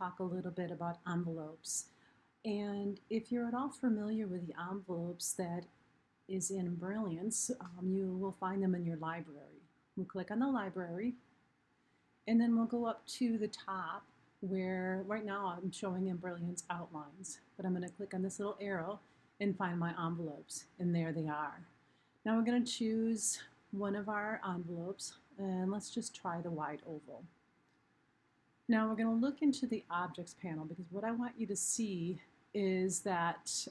talk a little bit about envelopes. And if you're at all familiar with the envelopes that is in Embrilliance, you will find them in your library. We'll click on the library, and then we'll go up to the top where right now I'm showing Embrilliance outlines, but I'm going to click on this little arrow and find my envelopes, and there they are. Now we're going to choose one of our envelopes, and let's just try the wide oval. Now we're going to look into the objects panel, because what I want you to see is that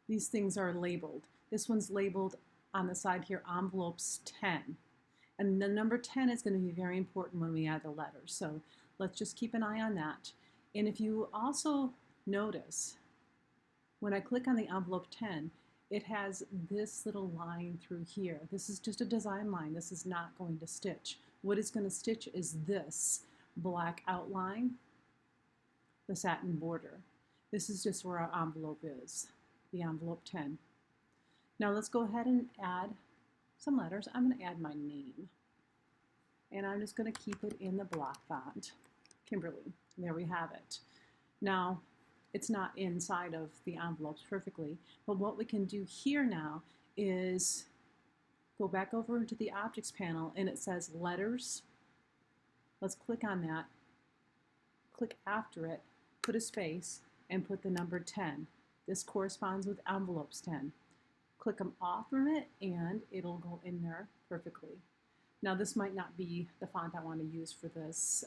these things are labeled. This one's labeled on the side here, envelopes 10. And the number 10 is going to be very important when we add the letters. So let's just keep an eye on that. And if you also notice, when I click on the envelope 10, it has this little line through here. This is just a design line. This is not going to stitch. What is going to stitch is this black outline, the satin border. This is just where our envelope is, the envelope 10. Now let's go ahead and add some letters. I'm going to add my name. And I'm just going to keep it in the block font, Kimberly. There we have it. Now, it's not inside of the envelopes perfectly, but what we can do here now is go back over into the objects panel, and it says letters. Let's click on that, click after it, put a space, and put the number 10. This corresponds with envelopes 10. Click them off from it, and it'll go in there perfectly. Now this might not be the font I want to use for this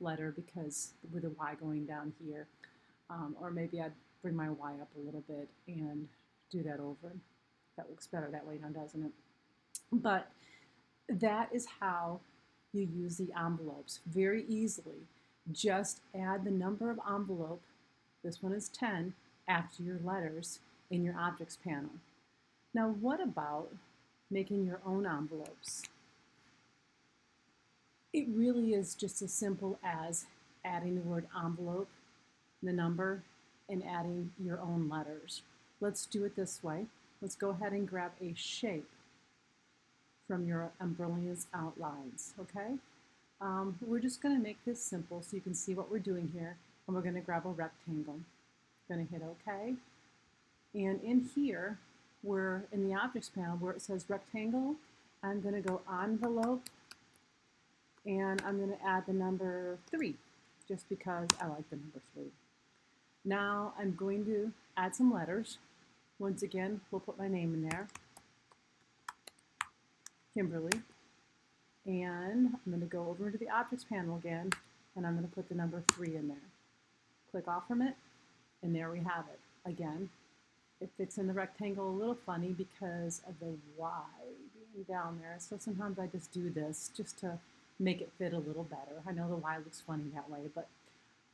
letter, because with a Y going down here, or maybe I'd bring my Y up a little bit and do that over. That looks better that way now, doesn't it? But that is how you use the envelopes very easily. Just add the number of envelope, this one is 10, after your letters in your objects panel. Now what about making your own envelopes? It really is just as simple as adding the word envelope, the number, and adding your own letters. Let's do it this way. Let's go ahead and grab a shape from your Embrilliance outlines, okay? We're just going to make this simple so you can see what we're doing here, and we're going to grab a rectangle. Going to hit OK. And in here, we're in the objects panel where it says rectangle. I'm going to go envelope, and I'm going to add the number 3, just because I like the number 3. Now I'm going to add some letters. Once again, we'll put my name in there, Kimberly. And I'm going to go over to the objects panel again, and I'm going to put the number 3 in there. Click off from it, and there we have it. Again, it fits in the rectangle a little funny because of the Y being down there. So sometimes I just do this just to make it fit a little better. I know the Y looks funny that way, but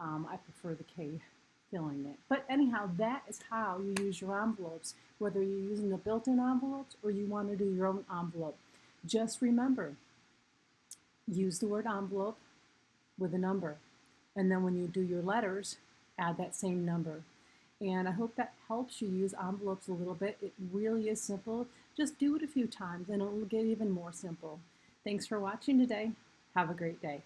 I prefer the K filling it. But anyhow, that is how you use your envelopes, whether you're using the built-in envelopes or you want to do your own envelope. Just remember, use the word envelope with a number. And then when you do your letters, add that same number. And I hope that helps you use envelopes a little bit. It really is simple. Just do it a few times and it will get even more simple. Thanks for watching today. Have a great day.